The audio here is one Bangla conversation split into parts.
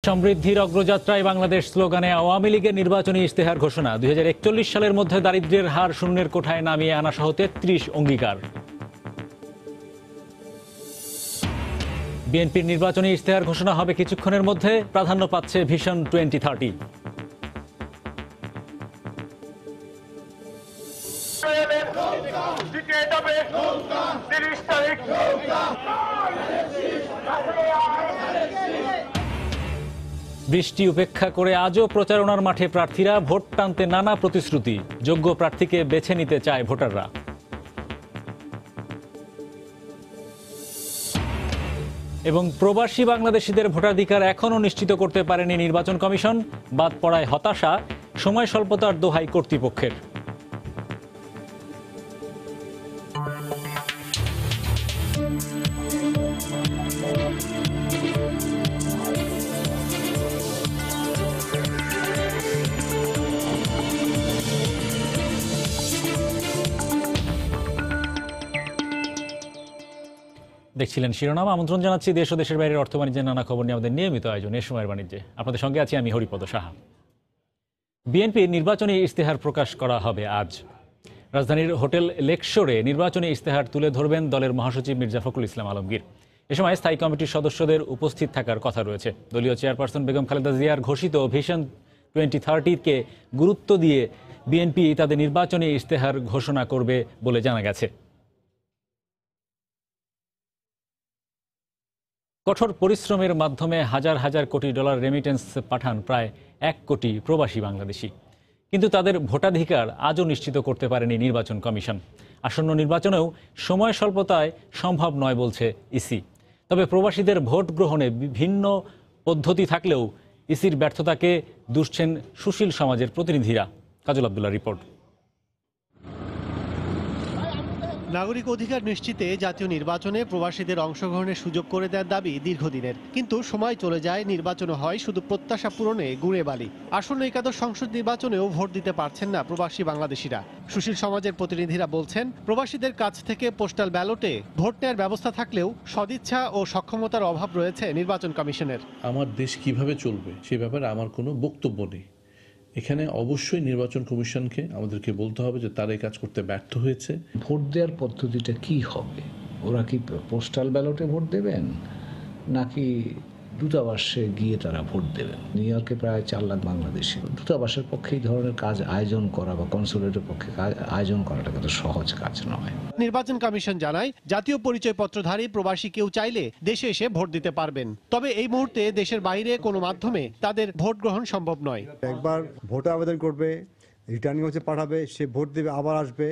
সমৃদ্ধির অগ্রযাত্রায় বাংলাদেশ স্লোগানে আওয়ামী লীগের নির্বাচনী ইশতেহার ঘোষণা ২০৪১ সালের মধ্যে দারিদ্র্যের হার শূন্যের কোঠায় নামিয়ে আনা সহ ৩৩ অঙ্গীকার। বিএনপির নির্বাচনী ইশতেহার ঘোষণা হবে কিছুক্ষণের মধ্যে, প্রাধান্য পাচ্ছে ভিশন 2030। বৃষ্টি উপেক্ষা করে আজও প্রচারণার মাঠে প্রার্থীরা, ভোট টানতে নানা প্রতিশ্রুতি, যোগ্য প্রার্থীকে বেছে নিতে চায় ভোটাররা। এবং প্রবাসী বাংলাদেশিদের ভোটাধিকার এখনও নিশ্চিত করতে পারেনি নির্বাচন কমিশন, বাদ পড়ায় হতাশা সময় স্বল্পতার দোহাই কর্তৃপক্ষের। দেখছিলেন শিরোনাম। আমন্ত্রণ জানাচ্ছি দেশ ও দেশের বাইরের অর্থ বাণিজ্যের নানা খবর নিয়ে আমাদের নিয়মিত আয়োজন এ সময়ের বাণিজ্যে। আপনাদের সঙ্গে আছি আমি হরিপদ সাহা। বিএনপির নির্বাচনী ইশতেহার প্রকাশ করা হবে আজ। রাজধানীর হোটেল লেকশোরে নির্বাচনী ইশতেহার তুলে ধরবেন দলের মহাসচিব মির্জা ফখরুল ইসলাম আলমগীর। এ সময় স্থায়ী কমিটির সদস্যদের উপস্থিত থাকার কথা রয়েছে। দলীয় চেয়ারপারসন বেগম খালেদা জিয়ার ঘোষিত ভিশন 2030-কে গুরুত্ব দিয়ে বিএনপি তাদের নির্বাচনী ইশতেহার ঘোষণা করবে বলে জানা গেছে। কঠোর পরিশ্রমের মাধ্যমে হাজার হাজার কোটি ডলার রেমিটেন্স পাঠান প্রায় ১ কোটি প্রবাসী বাংলাদেশি, কিন্তু তাদের ভোটাধিকার আজও নিশ্চিত করতে পারেনি নির্বাচন কমিশন। আসন্ন নির্বাচনেও সময় স্বল্পতায় সম্ভব নয় বলছে ইসি। তবে প্রবাসীদের ভোট গ্রহণে ভিন্ন পদ্ধতি থাকলেও ইসির ব্যর্থতাকে দুষছেন সুশীল সমাজের প্রতিনিধিরা। কাজল আব্দুল্লাহ রিপোর্ট। নাগরিক অধিকার নিশ্চিতে জাতীয় নির্বাচনে প্রবাসীদের অংশগ্রহণের সুযোগ করে দেওয়ার দাবি দীর্ঘদিনের, কিন্তু সময় চলে যায়, নির্বাচন হয় শুধু প্রত্যাশা পূরণে গুঁড়ে বালি। আসন্ন একাদশ সংসদ নির্বাচনেও ভোট দিতে পারছেন না প্রবাসী বাংলাদেশিরা। সুশীল সমাজের প্রতিনিধিরা বলছেন, প্রবাসীদের কাছ থেকে পোস্টাল ব্যালটে ভোট নেওয়ার ব্যবস্থা থাকলেও সদিচ্ছা ও সক্ষমতার অভাব রয়েছে নির্বাচন কমিশনের। আমার দেশ কিভাবে চলবে সে ব্যাপারে আমার কোনো বক্তব্য নেই। এখানে অবশ্যই নির্বাচন কমিশনকে আমাদেরকে বলতে হবে যে তারা এই কাজ করতে ব্যর্থ হয়েছে। ভোট দেওয়ার পদ্ধতিটা কি হবে? ওরা কি পোস্টাল ব্যালটে ভোট দেবেন নাকি দূতাবাসে গিয়ে তারা ভোট দেবেন? নিউ ইয়র্কে প্রায় 4 লাখ বাংলাদেশি। দূতাবাসের পক্ষে এই ধরনের কাজ আয়োজন করা বা কনসুলেটের পক্ষে আয়োজন করাটা কিন্তু সহজ কাজ নয়। নির্বাচন কমিশন জানায়, জাতীয় পরিচয়পত্রধারী প্রবাসী কেউ চাইলে দেশে এসে ভোট দিতে পারবেন। তবে এই মুহূর্তে দেশের বাইরে কোনো মাধ্যমে তাদের ভোট গ্রহণ সম্ভব নয়। একবার ভোটে আবেদন করবে, রিটার্নিং হচ্ছে পাঠাবে, সে ভোট দেবে, আবার আসবে।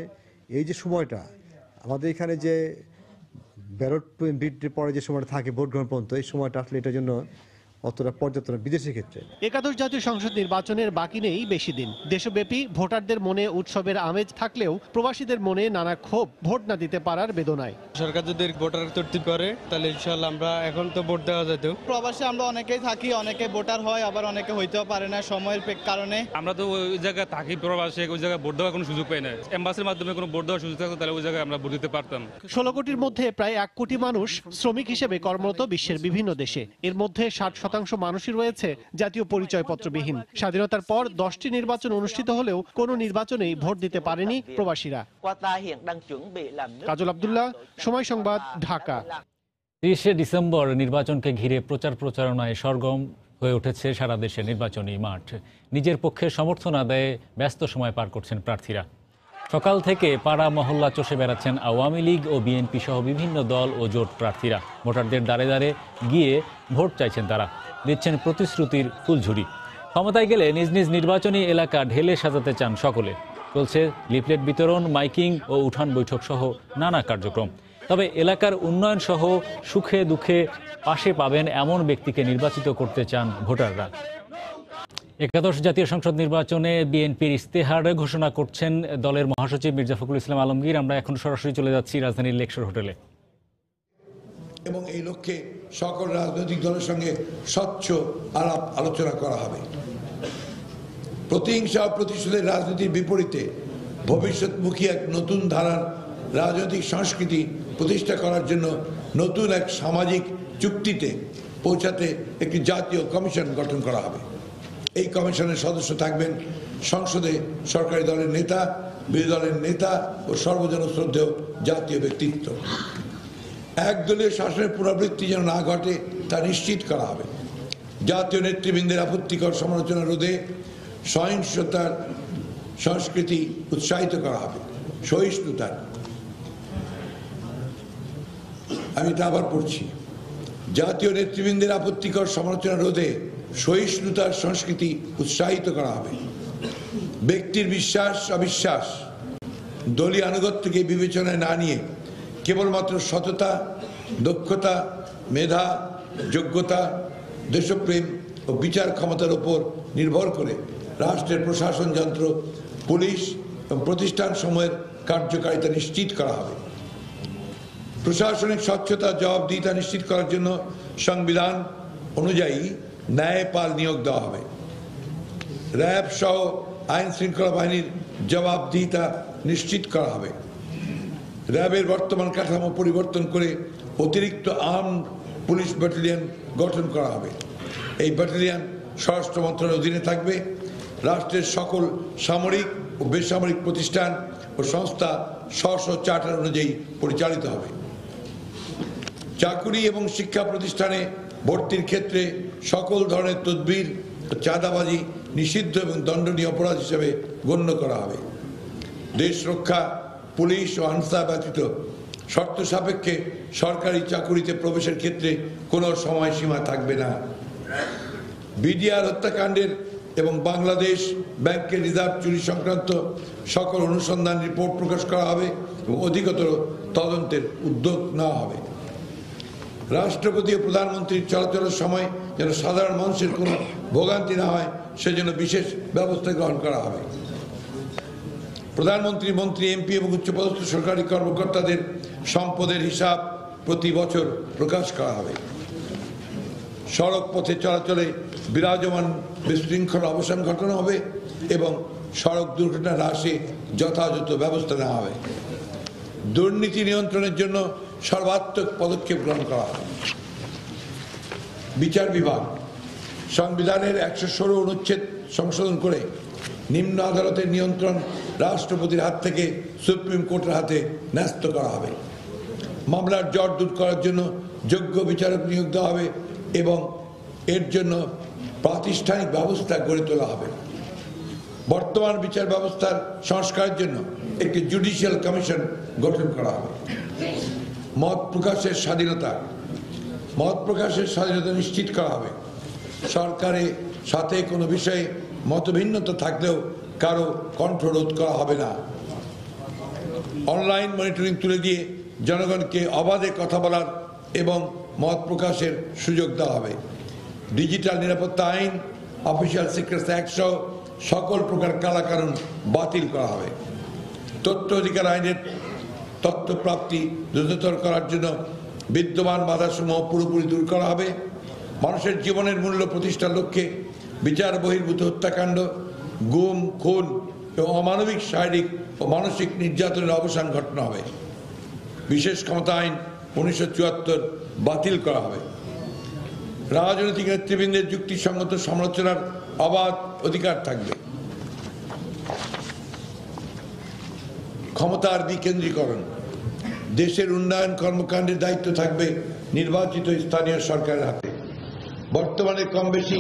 এই যে সময়টা আমাদের এখানে যে ব্যালট পরে যে সময়টা থাকে ভোট গ্রহণ পর্যন্ত, এই সময়টা আসলে এটার জন্য অতটা পর্যাপ্ত না বিদেশের ক্ষেত্রে। একাদশ জাতীয় সংসদ নির্বাচনের বাকি নেই বেশি দিন। দেশব্যাপী ভোটারদের মনে উৎসবের আমেজ থাকলেও প্রবাসীদের মনে নানা ক্ষোভ ভোট না দিতে পারার বেদনায়। সরকার যদি ভোটার তরতিব করে তাহলে ইনশাআল্লাহ আমরা এখন তো ভোট দেওয়া যেত। প্রবাসী আমরা অনেকেই থাকি, অনেকে ভোটার হয়, আবার অনেকে হইতেও পারে না সময়ের কারণে। আমরা তো ওই জায়গায় থাকি প্রবাসী, ওই জায়গায় ভোট দেওয়ার কোনো সুযোগ পাই না। এম্বাসির মাধ্যমে কোনো ভোট দেওয়ার সুযোগ থাকতো তাহলে ওই জায়গায় আমরা ভোট দিতে পারতাম। 16 কোটির মধ্যে প্রায় 1 কোটি মানুষ শ্রমিক হিসেবে কর্মরত বিশ্বের বিভিন্ন দেশে। এর মধ্যে 60% মানুষই রয়েছে জাতীয় পরিচয়পত্রবিহীন। স্বাধীনতার পর 10টি নির্বাচন অনুষ্ঠিত হলেও কোনো নির্বাচনেই ভোট দিতে পারেনি প্রবাসীরা। কাজল আব্দুল্লাহ, সময় সংবাদ, ঢাকা। 30শে ডিসেম্বর নির্বাচনকে ঘিরে প্রচারণায় সরগরম হয়ে উঠেছে সারা দেশের নির্বাচনী মাঠ। নিজের পক্ষে সমর্থন আদায়ে ব্যস্ত সময় পার করছেন প্রার্থীরা। সকাল থেকে পাড়া মহল্লা চষে বেড়াচ্ছেন আওয়ামী লীগ ও বিএনপি সহ বিভিন্ন দল ও জোট প্রার্থীরা। ভোটারদের দ্বারে দ্বারে গিয়ে ভোট চাইছেন তারা, দিচ্ছেন প্রতিশ্রুতির ফুলঝুরি। ক্ষমতায় গেলে নিজ নিজ নির্বাচনী এলাকা ঢেলে সাজাতে চান সকলে। চলছে লিফলেট বিতরণ, মাইকিং ও উঠান বৈঠক সহ নানা কার্যক্রম। তবে এলাকার উন্নয়ন সহ সুখে দুঃখে পাশে পাবেন এমন ব্যক্তিকে নির্বাচিত করতে চান ভোটাররা। একাদশ জাতীয় সংসদ নির্বাচনে বিএনপির ইশতেহার ঘোষণা করছেন দলের মহাসচিব মির্জা ফখরুল ইসলাম আলমগীর। আমরা এখন সরাসরি চলে যাচ্ছি রাজধানীর লেকশোর হোটেলে। এবং এই লক্ষ্যে সকল রাজনৈতিক দলের সঙ্গে স্বচ্ছ আলাপ আলোচনা করা হবে। প্রতিহিংসা ও প্রতিশোধের রাজনীতির বিপরীতে ভবিষ্যৎমুখী এক নতুন ধারার রাজনৈতিক সংস্কৃতি প্রতিষ্ঠা করার জন্য নতুন এক সামাজিক চুক্তিতে পৌঁছাতে একটি জাতীয় কমিশন গঠন করা হবে। এই কমিশনের সদস্য থাকবেন সংসদে সরকারি দলের নেতা, বিরোধী দলের নেতা ও সর্বজন শ্রদ্ধেয় জাতীয় ব্যক্তিত্ব। একদলীয় শাসনের পুনরাবৃত্তি যেন না ঘটে তা নিশ্চিত করা হবে। জাতীয় নেতৃবৃন্দের আপত্তিকর সমালোচনা রোধে সহিংসতার সংস্কৃতি উৎসাহিত করা হবে। সহিষ্ণুতার, আমি এটা আবার পড়ছি, জাতীয় নেতৃবৃন্দের আপত্তিকর সমালোচনা রোধে সহিষ্ণুতার সংস্কৃতি উৎসাহিত করা হবে। ব্যক্তির বিশ্বাস অবিশ্বাস, দলীয় আনুগত্যকে বিবেচনায় না নিয়ে কেবলমাত্র সততা, দক্ষতা, মেধা, যোগ্যতা, দেশপ্রেম ও বিচার ক্ষমতার উপর নির্ভর করে রাষ্ট্রের প্রশাসন যন্ত্র, পুলিশ এবং প্রতিষ্ঠান সমূহের কার্যকারিতা নিশ্চিত করা হবে। প্রশাসনিক স্বচ্ছতা, জবাবদিহিতা নিশ্চিত করার জন্য সংবিধান অনুযায়ী ন্যায়পাল নিয়োগ দেওয়া হবে। র্যাব সহ আইন শৃঙ্খলা বাহিনীর জবাবদিহিতা নিশ্চিত করা হবে। র্যাবের বর্তমান কাঠামো পরিবর্তন করে অতিরিক্ত আর্মড পুলিশ ব্যাটালিয়ন গঠন করা হবে। এই ব্যাটালিয়ন স্বরাষ্ট্র মন্ত্রণালয়ের অধীনে থাকবে। রাষ্ট্রের সকল সামরিক ও বেসামরিক প্রতিষ্ঠান ও সংস্থা স্ব চার্টার অনুযায়ী পরিচালিত হবে। চাকুরি এবং শিক্ষা প্রতিষ্ঠানে ভর্তির ক্ষেত্রে সকল ধরনের তদবির ও চাঁদাবাজি নিষিদ্ধ এবং দণ্ডনীয় অপরাধ হিসেবে গণ্য করা হবে। দেশ রক্ষা, পুলিশ ও আনসার ব্যতীত শর্ত সাপেক্ষে সরকারি চাকুরিতে প্রবেশের ক্ষেত্রে কোনো সময়সীমা থাকবে না। বিডিআর হত্যাকাণ্ডের এবং বাংলাদেশ ব্যাংকের রিজার্ভ চুরি সংক্রান্ত সকল অনুসন্ধান রিপোর্ট প্রকাশ করা হবে এবং অধিকতর তদন্তের উদ্যোগ নেওয়া হবে। রাষ্ট্রপতি ও প্রধানমন্ত্রীর চলাচলের সময় যেন সাধারণ মানুষের কোনো ভোগান্তি না হয় সেজন্য বিশেষ ব্যবস্থা গ্রহণ করা হবে। প্রধানমন্ত্রী, মন্ত্রী, এমপি এবং উচ্চপদস্থ সরকারি কর্মকর্তাদের সম্পদের হিসাব প্রতি বছর প্রকাশ করা হবে। সড়ক পথে চলাচলে বিরাজমান বিশৃঙ্খলা অবসান ঘটানো হবে এবং সড়ক দুর্ঘটনা হ্রাসে যথাযথ ব্যবস্থা নেওয়া হবে। দুর্নীতি নিয়ন্ত্রণের জন্য সর্বাত্মক পদক্ষেপ গ্রহণ করা হবে। বিচার বিভাগ, সংবিধানের 116 অনুচ্ছেদ সংশোধন করে নিম্ন আদালতের নিয়ন্ত্রণ রাষ্ট্রপতির হাত থেকে সুপ্রিম কোর্টের হাতে ন্যস্ত করা হবে। মামলার জট দূর করার জন্য যোগ্য বিচারক নিয়োগ দেওয়া হবে এবং এর জন্য প্রাতিষ্ঠানিক ব্যবস্থা গড়ে তোলা হবে। বর্তমান বিচার ব্যবস্থার সংস্কারের জন্য একটি জুডিশিয়াল কমিশন গঠন করা হবে। মত প্রকাশের স্বাধীনতা, নিশ্চিত করা হবে। সরকারের সাথে কোনো বিষয়ে মতভিন্নতা থাকলেও কারো কণ্ঠরোধ করা হবে না। অনলাইন মনিটরিং তুলে দিয়ে জনগণকে অবাধে কথা বলার এবং মত প্রকাশের সুযোগ দেওয়া হবে। ডিজিটাল নিরাপত্তা আইন, অফিসিয়াল সিক্রেটস অ্যাক্ট সহ সকল প্রকার কালাকানুন বাতিল করা হবে। তথ্য অধিকার আইনের তথ্য প্রাপ্তি দ্রুততর করার জন্য বিদ্যমান বাধাসমূহ পুরোপুরি দূর করা হবে। মানুষের জীবনের মূল্য প্রতিষ্ঠার লক্ষ্যে বিচার বহির্ভূত হত্যাকাণ্ড, গুম, খুন এবং অমানবিক শারীরিক ও মানসিক নির্যাতনের অবসান ঘটানো হবে। বিশেষ ক্ষমতা আইন 1974 বাতিল করা হবে। রাজনৈতিক নেতৃবৃন্দের যুক্তিসঙ্গত সমালোচনার অবাধ অধিকার থাকবে। ক্ষমতার বিকেন্দ্রীকরণ, দেশের উন্নয়ন কর্মকাণ্ডের দায়িত্ব থাকবে নির্বাচিত স্থানীয় সরকারের হাতে। বর্তমানে কম বেশি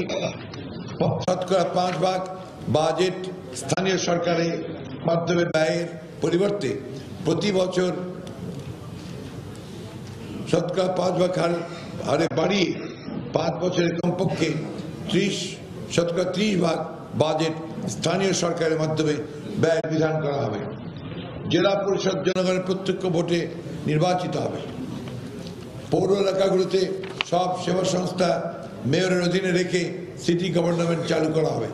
5% বাজেট স্থানীয় সরকারের মাধ্যমে ব্যয়ের পরিবর্তে প্রতি বছর 5% হারে বাড়িয়ে 5 বছরের কমপক্ষে 30% বাজেট স্থানীয় সরকারের মাধ্যমে ব্যয় বিধান করা হবে। জেলা পরিষদ জনগণের প্রত্যক্ষ ভোটে নির্বাচিত হবে। পৌর এলাকাগুলোতে সব সেবা সংস্থা মেয়রের অধীনে রেখে সিটি গভর্নমেন্ট চালু করা হবে।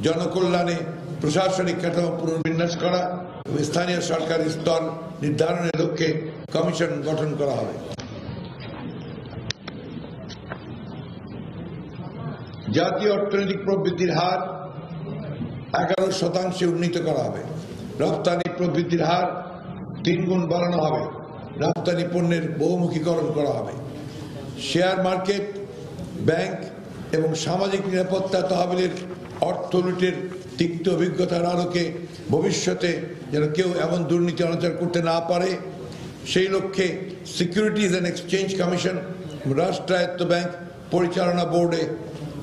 জনকল্যাণে প্রশাসনিক কাঠামো পুনর্বিন্যাস করা এবং স্থানীয় সরকারি স্তর নির্ধারণের লক্ষ্যে কমিশন গঠন করা হবে। জাতীয় অর্থনৈতিক প্রবৃদ্ধির হার 11% উন্নীত করা হবে। রপ্তানি প্রবৃদ্ধির হার 3 গুণ বাড়ানো হবে। রপ্তানি পণ্যের বহুমুখীকরণ করা হবে। শেয়ার মার্কেট ব্যাংক এবং সামাজিক নিরাপত্তা তহবিলের অর্থ লুটের তিক্ত অভিজ্ঞতার আলোকে ভবিষ্যতে যেন কেউ এমন দুর্নীতি অনাচার করতে না পারে সেই লক্ষ্যে সিকিউরিটিজ অ্যান্ড এক্সচেঞ্জ কমিশন রাষ্ট্রায়ত্ত ব্যাংক পরিচালনা বোর্ডে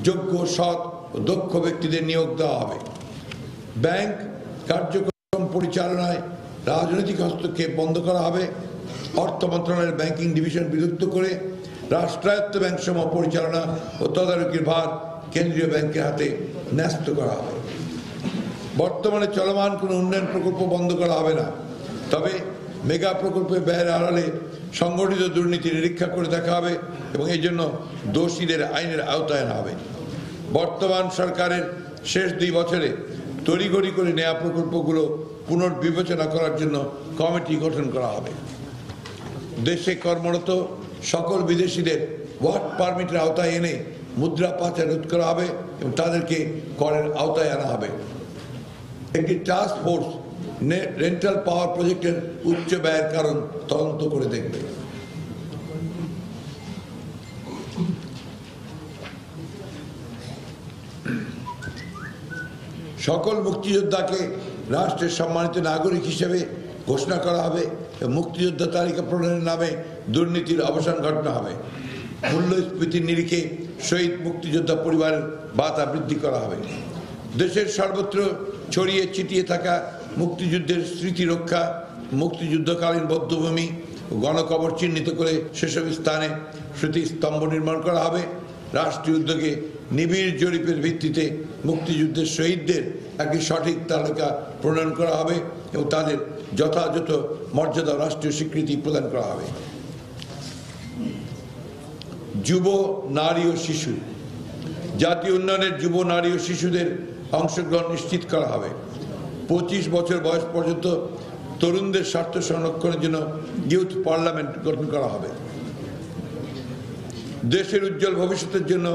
যোগ্য সৎ ও দক্ষ ব্যক্তিদের নিয়োগ দেওয়া হবে। ব্যাংক কার্যক্রম পরিচালনায় রাজনৈতিক হস্তক্ষেপ বন্ধ করা হবে। অর্থ মন্ত্রণালয়ের ব্যাংকিং ডিভিশন বিলুপ্ত করে রাষ্ট্রায়ত্ত ব্যাংক সমূহ পরিচালনা ও তদারকির ভার কেন্দ্রীয় ব্যাংকের হাতে ন্যস্ত করা হবে। বর্তমানে চলমান কোনো উন্নয়ন প্রকল্প বন্ধ করা হবে না, তবে মেগা প্রকল্পে ব্যয়ের আড়ালে সংগঠিত দুর্নীতি নিরীক্ষা করে দেখা হবে এবং এই জন্য দোষীদের আইনের আওতায় আনা হবে। বর্তমান সরকারের শেষ 2 বছরে তড়িঘড়ি করে নেওয়া প্রকল্পগুলো পুনর্বিবেচনা করার জন্য কমিটি গঠন করা হবে। দেশে কর্মরত সকল বিদেশিদের ওয়ার্ক পারমিটের আওতায় এনে মুদ্রা পাচার রোধ করা হবে এবং তাদেরকে করের আওতায় আনা হবে। একটি টাস্ক ফোর্স রেন্টাল পাওয়ার প্রজেক্টের উচ্চ ব্যয়ের কারণ তদন্ত করে দেখবে। সকল মুক্তিযোদ্ধাকে রাষ্ট্রের সম্মানিত নাগরিক হিসেবে ঘোষণা করা হবে এবং মুক্তিযোদ্ধা তালিকা প্রণয়নের নামে দুর্নীতির অবসান ঘটানো হবে। মূল্যস্ফীতির নিরিখে শহীদ মুক্তিযোদ্ধা পরিবারের ভাতা বৃদ্ধি করা হবে। দেশের সর্বত্র ছড়িয়ে ছিটিয়ে থাকা মুক্তিযুদ্ধের স্মৃতি রক্ষা, মুক্তিযুদ্ধকালীন বধ্যভূমি ও গণকবর চিহ্নিত করে সেসব স্থানে স্মৃতিস্তম্ভ নির্মাণ করা হবে। রাষ্ট্রীয় উদ্যোগে নিবিড় জরিপের ভিত্তিতে মুক্তিযুদ্ধের শহীদদের একটি সঠিক তালিকা প্রণয়ন করা হবে এবং তাদের যথাযথ মর্যাদা রাষ্ট্রীয় স্বীকৃতি প্রদান করা হবে। যুব, নারী ও শিশু, জাতীয় উন্নয়নের যুব, নারী ও শিশুদের অংশগ্রহণ নিশ্চিত করা হবে। 25 বছর বয়স পর্যন্ত তরুণদের স্বার্থ সংরক্ষণের জন্য ইউথ পার্লামেন্ট গঠন করা হবে। দেশের উজ্জ্বল ভবিষ্যতের জন্য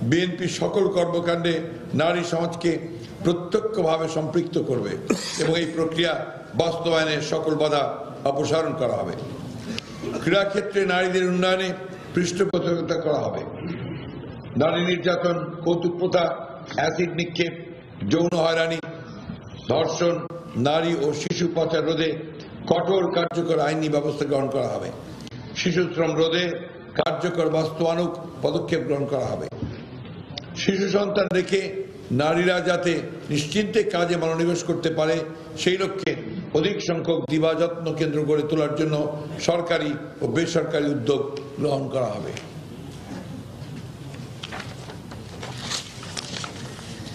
বিএনপি সকল কর্মকাণ্ডে নারী সমাজকে প্রত্যক্ষভাবে সম্পৃক্ত করবে এবং এই প্রক্রিয়া বাস্তবায়নে সকল বাধা অপসারণ করা হবে। ক্রীড়াক্ষেত্রে নারীদের উন্নয়নে পৃষ্ঠপোষকতা করা হবে। নারী নির্যাতন, কৌতুক প্রথা, অ্যাসিড নিক্ষেপ, যৌন হয়রানি, ধর্ষণ, নারী ও শিশু পাচার রোধে কঠোর কার্যকর আইনি ব্যবস্থা গ্রহণ করা হবে। শিশু শ্রম রোধে কার্যকর বাস্তবায়নমূলক পদক্ষেপ গ্রহণ করা হবে। শিশু সন্তান রেখে নারীরা যাতে নিশ্চিন্তে কাজে মনোনিবেশ করতে পারে সেই লক্ষ্যে অধিক সংখ্যক দিবা যত্ন কেন্দ্র গড়ে তোলার জন্য সরকারি ও বেসরকারি উদ্যোগ গ্রহণ করা হবে।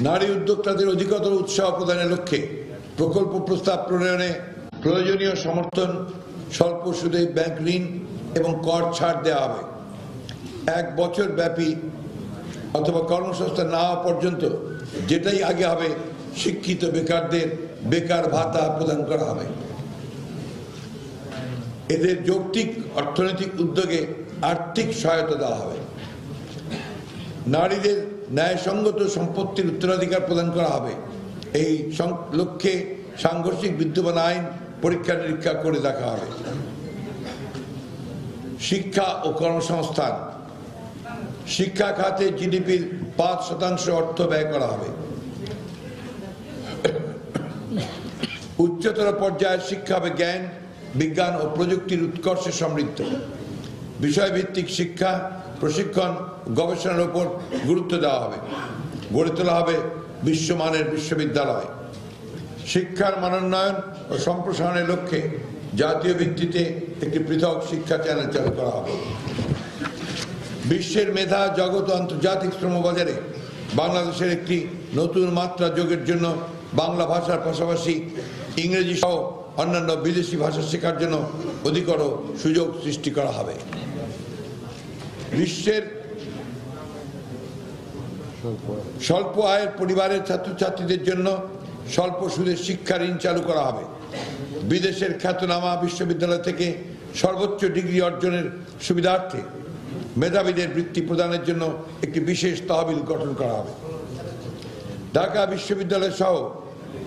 নারী উদ্যোক্তাদের অধিকতর উৎসাহ প্রদানের লক্ষ্যে প্রকল্প প্রস্তাব প্রণয়নে প্রয়োজনীয় সমর্থন, স্বল্প সুদে ব্যাংক ঋণ এবং কর ছাড় দেওয়া হবে। 1 বছর ব্যাপী অথবা কর্মসংস্থান না হওয়া পর্যন্ত যেটাই আগে হবে শিক্ষিত বেকারদের বেকার ভাতা প্রদান করা হবে। এদের যৌক্তিক অর্থনৈতিক উদ্যোগে আর্থিক সহায়তা দেওয়া হবে। নারীদের ন্যায়সঙ্গত সম্পত্তির উত্তরাধিকার প্রদান করা হবে। এই লক্ষ্যে সাংঘর্ষিক বিদ্যমান আইন পরীক্ষা নিরীক্ষা করে দেখা হবে। শিক্ষা ও কর্মসংস্থান, শিক্ষা খাতে জিডিপির 5% অর্থ ব্যয় করা হবে। উচ্চতর পর্যায়ের শিক্ষা হবে জ্ঞান, বিজ্ঞান ও প্রযুক্তির উৎকর্ষে সমৃদ্ধ। বিষয়ভিত্তিক শিক্ষা, প্রশিক্ষণ, গবেষণার উপর গুরুত্ব দেওয়া হবে। গড়ে তোলা হবে বিশ্বমানের বিশ্ববিদ্যালয়। শিক্ষার মানোন্নয়ন ও সম্প্রসারণের লক্ষ্যে জাতীয় ভিত্তিতে একটি পৃথক শিক্ষা চ্যানেল চালু করা হবে। বিশ্বের মেধা জগৎ ও আন্তর্জাতিক শ্রমবাজারে বাংলাদেশের একটি নতুন মাত্রা যোগের জন্য বাংলা ভাষার পাশাপাশি ইংরেজি সহ অন্যান্য বিদেশি ভাষা শেখার জন্য অধিকতর সুযোগ সৃষ্টি করা হবে। বিশ্বের স্বল্প আয়ের পরিবারের ছাত্রছাত্রীদের জন্য স্বল্প সুদের শিক্ষা ঋণ চালু করা হবে। বিদেশের খ্যাতনামা বিশ্ববিদ্যালয় থেকে সর্বোচ্চ ডিগ্রি অর্জনের সুবিধার্থে মেধাবীদের বৃত্তি প্রদানের জন্য একটি বিশেষ তহবিল গঠন করা হবে। ঢাকা বিশ্ববিদ্যালয় সহ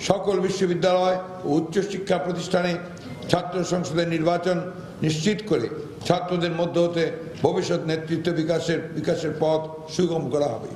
সকল বিশ্ববিদ্যালয় ও উচ্চশিক্ষা প্রতিষ্ঠানে ছাত্র সংসদের নির্বাচন নিশ্চিত করে ছাত্রদের মধ্য হতে ভবিষ্যৎ নেতৃত্ব বিকাশের পথ সুগম করা হবে।